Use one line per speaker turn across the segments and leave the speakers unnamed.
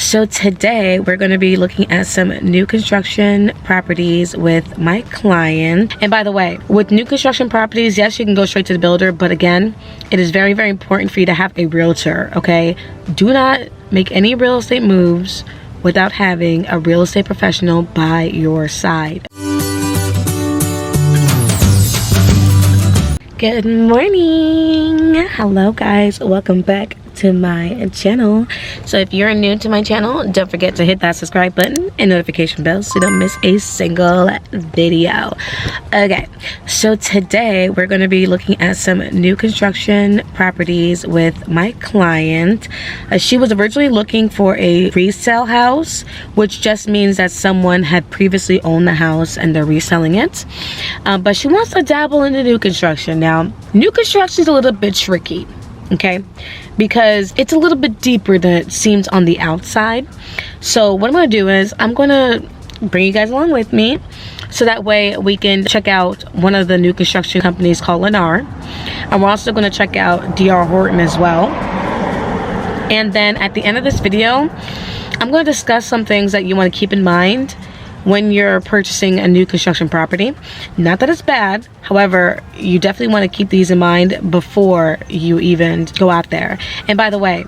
So today we're going to be looking at some new construction properties with my client. And by the way, with new construction properties, yes, you can go straight to the builder, but again, it is very, very important for you to have a realtor, okay? Do not make any real estate moves without having a real estate professional by your side. Good morning. Hello guys, welcome back to my channel. So if you're new to my channel, don't forget to hit that subscribe button and notification bell so you don't miss a single video. Okay, so today we're going to be looking at some new construction properties with my client. She was originally looking for a resale house, which just means that someone had previously owned the house and they're reselling it, but she wants to dabble into new construction. Now, new construction is a little bit tricky, okay, because it's a little bit deeper than it seems on the outside. So what I'm going to do is I'm going to bring you guys along with me so that way we can check out one of the new construction companies called Lennar, and we're also going to check out D.R. Horton as well. And then at the end of this video, I'm going to discuss some things that you want to keep in mind when you're purchasing a new construction property. Not that it's bad, however, you definitely want to keep these in mind before you even go out there. And by the way,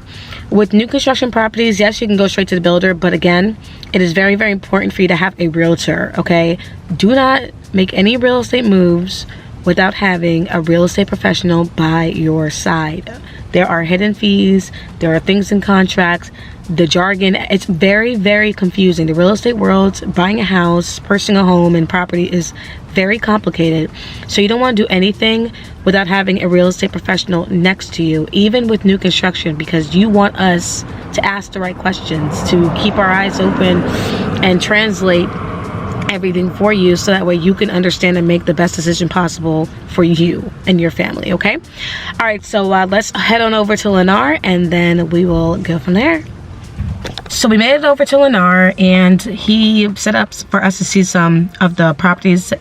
with new construction properties, yes, you can go straight to the builder, but again, it is very, very important for you to have a realtor, okay? Do not make any real estate moves without having a real estate professional by your side. There are hidden fees, there are things in contracts, the jargon, it's very, very confusing. The real estate world, buying a house, purchasing a home and property is very complicated. So you don't want to do anything without having a real estate professional next to you, even with new construction, because you want us to ask the right questions, to keep our eyes open and translate everything for you so that way you can understand and make the best decision possible for you and your family, okay? All right, so let's head on over to Lennar and then we will go from there. So we made it over to Lennar and he set up for us to see some of the properties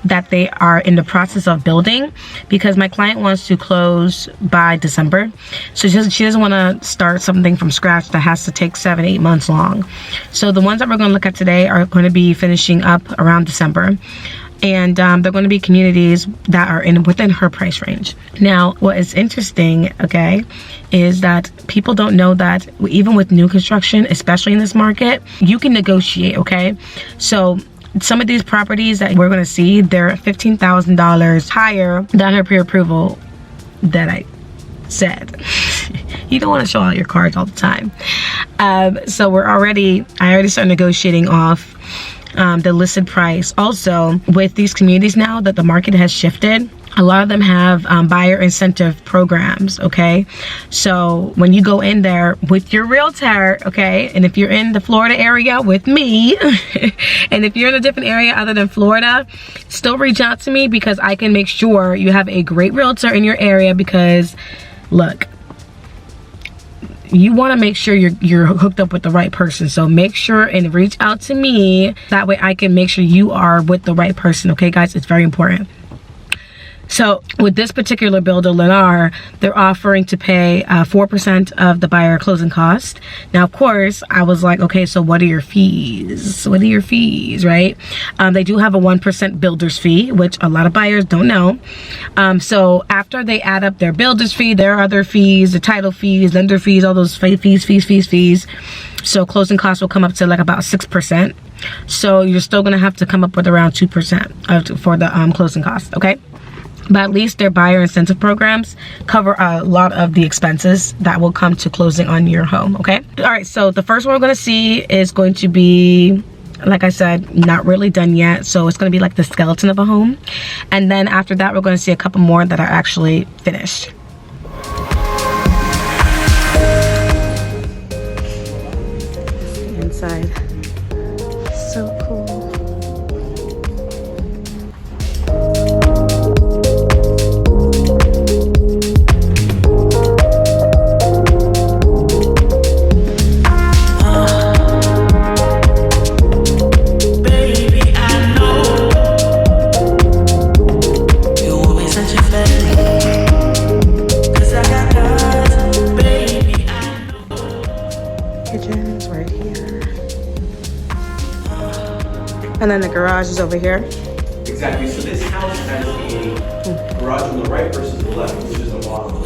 that they are in the process of building, because my client wants to close by December. So she doesn't want to start something from scratch that has to take 7-8 months long. So the ones that we're going to look at today are going to be finishing up around December. And they're going to be communities that are within her price range. Now, what is interesting, okay, is that people don't know that even with new construction, especially in this market, you can negotiate, okay? So some of these properties that we're going to see, they're $15,000 higher than her pre-approval that I said. You don't want to show out your cards all the time. So I already started negotiating off the listed price. Also, with these communities now that the market has shifted, a lot of them have buyer incentive programs, okay? So when you go in there with your realtor, okay, and if you're in the Florida area with me, and if you're in a different area other than Florida, still reach out to me because I can make sure you have a great realtor in your area, because look, you want to make sure you're hooked up with the right person. So make sure and reach out to me. That way I can make sure you are with the right person. Okay, guys, it's very important. So with this particular builder, Lennar, they're offering to pay 4% of the buyer closing cost. Now, of course, I was like, okay, so what are your fees? What are your fees, right? They do have a 1% builder's fee, which a lot of buyers don't know. So after they add up their builder's fee, their other fees, the title fees, lender fees, all those fees. So closing costs will come up to like about 6%. So you're still gonna have to come up with around 2% for the closing costs, okay? But at least their buyer incentive programs cover a lot of the expenses that will come to closing on your home, okay? All right, so the first one we're gonna see is going to be, like I said, not really done yet. So it's gonna be like the skeleton of a home. And then after that, we're gonna see a couple more that are actually finished. Inside, so cool. Kitchen's right here. And then the garage is over here.
Exactly. So this house has a garage on the right versus the left, which is the bottom.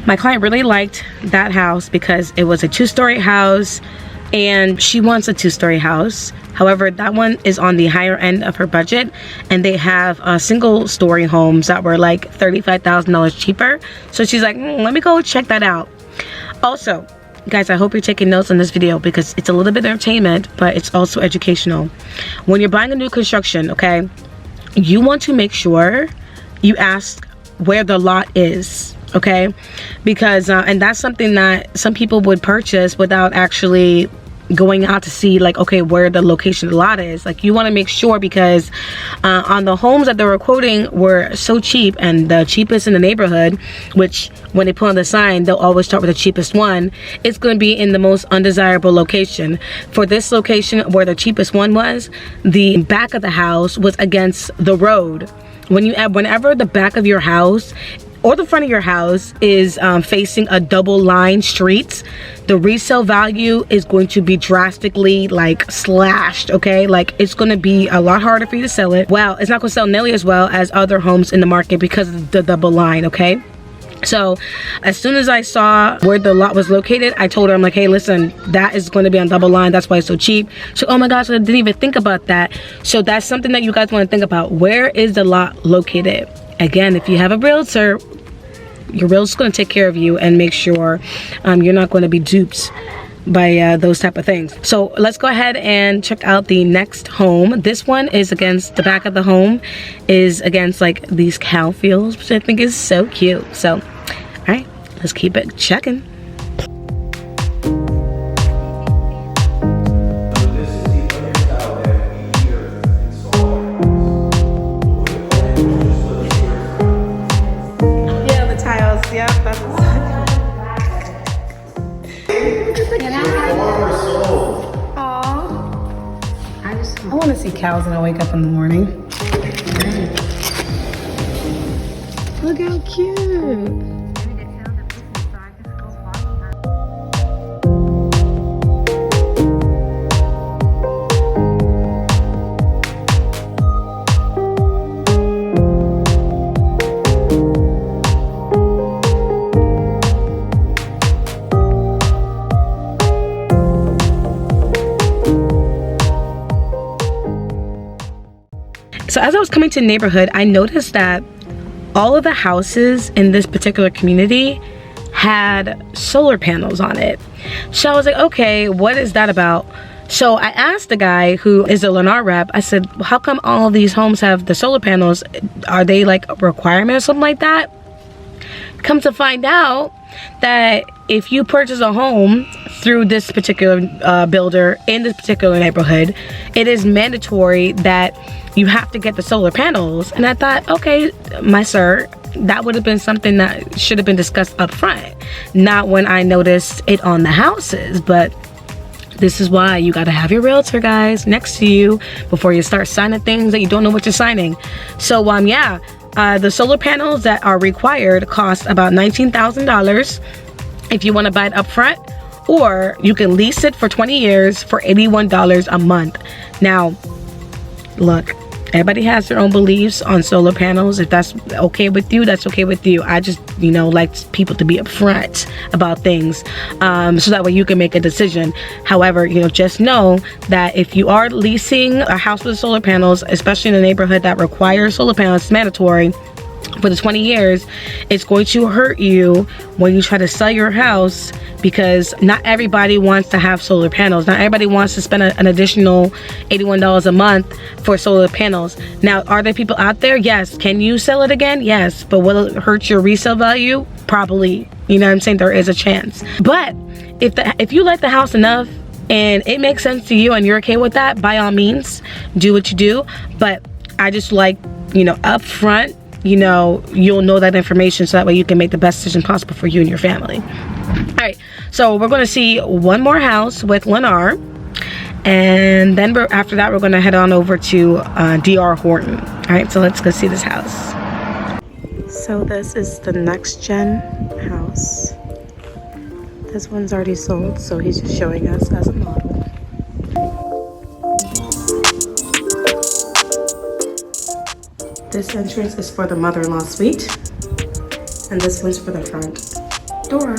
My client really liked that house because it was a 2-story house, and she wants a 2-story house. However, that one is on the higher end of her budget, and they have single-story homes that were like $35,000 cheaper. So she's like, let me go check that out. Also, guys, I hope you're taking notes on this video because it's a little bit of entertainment, but it's also educational. When you're buying a new construction, okay, you want to make sure you ask where the lot is, okay? Because and that's something that some people would purchase without actually going out to see, like, okay, where the location of the lot is. Like, you want to make sure, because on the homes that they were quoting were so cheap, and the cheapest in the neighborhood, which when they put on the sign they'll always start with the cheapest one, it's going to be in the most undesirable location. For this location where the cheapest one was, the back of the house was against the road. Whenever the back of your house or the front of your house is facing a double line street, the resale value is going to be drastically like slashed, okay? Like, it's going to be a lot harder for you to sell it. Well, it's not going to sell nearly as well as other homes in the market because of the double line, okay? So as soon as I saw where the lot was located, I told her, I'm like, hey, listen, that is going to be on double line. That's why it's so cheap. So, oh my gosh, I didn't even think about that. So that's something that you guys want to think about. Where is the lot located? Again, if you have a realtor, your realtor's going to take care of you and make sure you're not going to be duped by those type of things. So let's go ahead and check out the next home. This one is against the back of the home is against like these cow fields, which I think is so cute. So all right, let's keep it checking. I want to see cows when I wake up in the morning. Look how cute. So as I was coming to the neighborhood, I noticed that all of the houses in this particular community had solar panels on it. So I was like, okay, what is that about? So I asked the guy who is a Lennar rep, I said, how come all of these homes have the solar panels? Are they like a requirement or something like that? Come to find out that if you purchase a home through this particular builder in this particular neighborhood, it is mandatory that you have to get the solar panels. And I thought, okay, my sir, that would have been something that should have been discussed up front, not when I noticed it on the houses. But this is why you got to have your realtor, guys, next to you before you start signing things that you don't know what you're signing. So yeah, the solar panels that are required cost about $19,000 if you want to buy it up front, or you can lease it for 20 years for $81 a month. Now, look, everybody has their own beliefs on solar panels. If that's okay with you, that's okay with you. I just, like people to be upfront about things, so that way you can make a decision. However, just know that if you are leasing a house with solar panels, especially in a neighborhood that requires solar panels, it's mandatory for the 20 years, it's going to hurt you when you try to sell your house, because not everybody wants to have solar panels. Not everybody wants to spend an additional $81 a month for solar panels. Now, are there people out there? Yes. Can you sell it again? Yes. But will it hurt your resale value? Probably. You know what I'm saying? There is a chance. But if you like the house enough and it makes sense to you and you're okay with that, by all means, do what you do. But I just like, up front, you'll know that information, so that way you can make the best decision possible for you and your family. All right, so we're going to see one more house with Lennar, and then after that we're going to head on over to DR Horton. All right, so let's go see this house. So this is the next gen house. This one's already sold, so he's just showing us as a model. This entrance is for the mother-in-law suite, and this one's for the front door.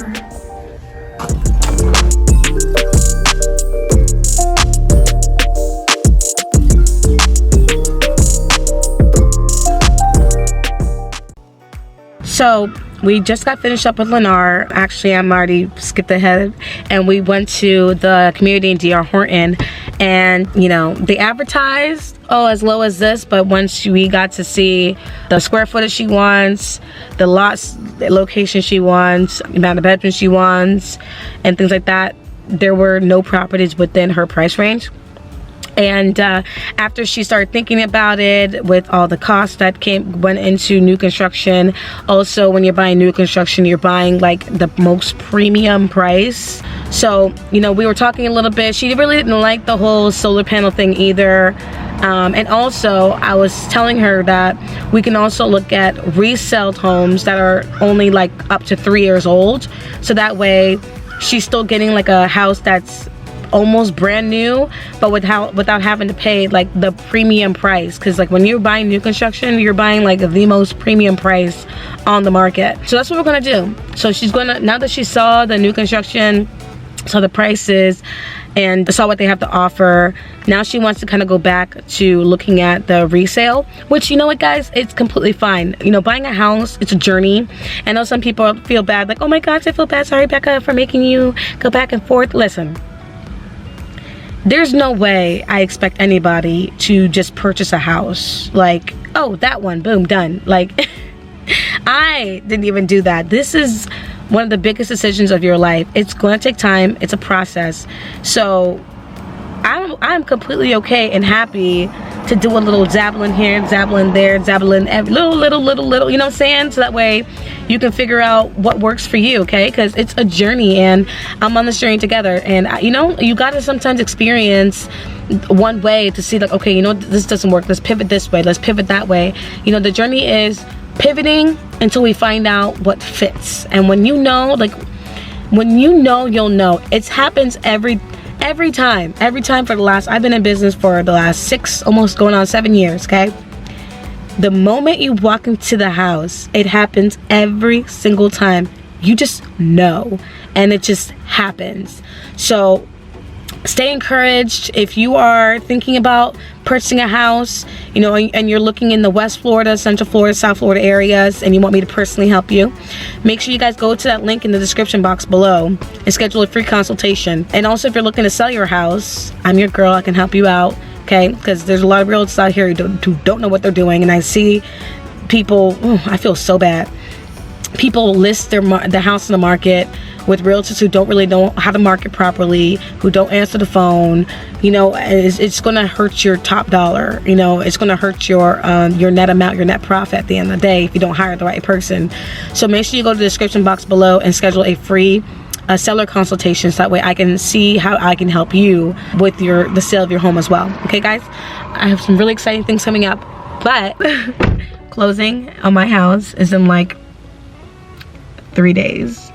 So we just got finished up with Lennar. Actually, I'm already skipped ahead, and we went to the community in DR Horton, and you know, they advertised, oh, as low as this, but once we got to see the square footage she wants, the lots, the location she wants, the amount of bedrooms she wants, and things like that, there were no properties within her price range. And after she started thinking about it, with all the costs that went into new construction, also when you're buying new construction, you're buying like the most premium price. So, you know, we were talking a little bit. She really didn't like the whole solar panel thing either. And also, I was telling her that we can also look at resale homes that are only like up to 3 years old. So that way, she's still getting like a house that's almost brand new, but without having to pay like the premium price, because like when you're buying new construction, you're buying like the most premium price on the market. So that's what we're gonna do. So she's gonna, now that she saw the new construction, saw the prices, and saw what they have to offer, now she wants to kind of go back to looking at the resale, which, you know what guys, it's completely fine. You know, buying a house, it's a journey. I know some people feel bad, like, oh my gosh, I feel bad, sorry Becca for making you go back and forth. Listen, there's no way I expect anybody to just purchase a house like, oh, that one, boom, done. Like, I didn't even do that. This is one of the biggest decisions of your life. It's going to take time. It's a process. So I'm completely okay and happy to do a little dabbling here, dabbling there, dabbling every little, you know what I'm saying? So that way you can figure out what works for you, okay? Because it's a journey, and I'm on this journey together. And you know, you got to sometimes experience one way to see like, okay, you know, this doesn't work. Let's pivot this way. Let's pivot that way. You know, the journey is pivoting until we find out what fits. And when you know, like, when you know, you'll know. It happens every time for the last, I've been in business for the last 6, almost going on 7 years, okay? The moment you walk into the house, it happens every single time. You just know, and it just happens. So stay encouraged. If you are thinking about purchasing a house, you know, and you're looking in the West Florida, Central Florida, South Florida areas, and you want me to personally help you, make sure you guys go to that link in the description box below and schedule a free consultation. And also, if you're looking to sell your house, I'm your girl. I can help you out, okay? Because there's a lot of realtors out here who don't know what they're doing, and I see people, I feel so bad. People list their house in the market with realtors who don't really know how to market properly, who don't answer the phone. You know, it's going to hurt your top dollar. You know, it's going to hurt your net amount, your net profit at the end of the day if you don't hire the right person. So make sure you go to the description box below and schedule a free seller consultation, so that way I can see how I can help you with the sale of your home as well. Okay guys, I have some really exciting things coming up, but closing on my house is in like 3 days.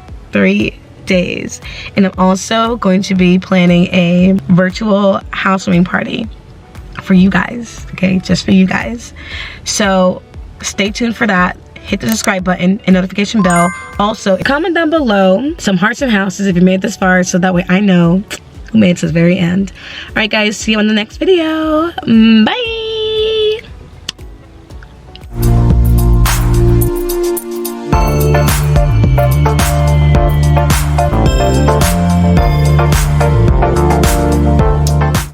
And I'm also going to be planning a virtual housewarming party for you guys, okay? Just for you guys. So stay tuned for that. Hit the subscribe button and notification bell. Also, comment down below some hearts and houses if you made it this far, so that way I know who made it to the very end. All right guys, see you on the next video. Bye.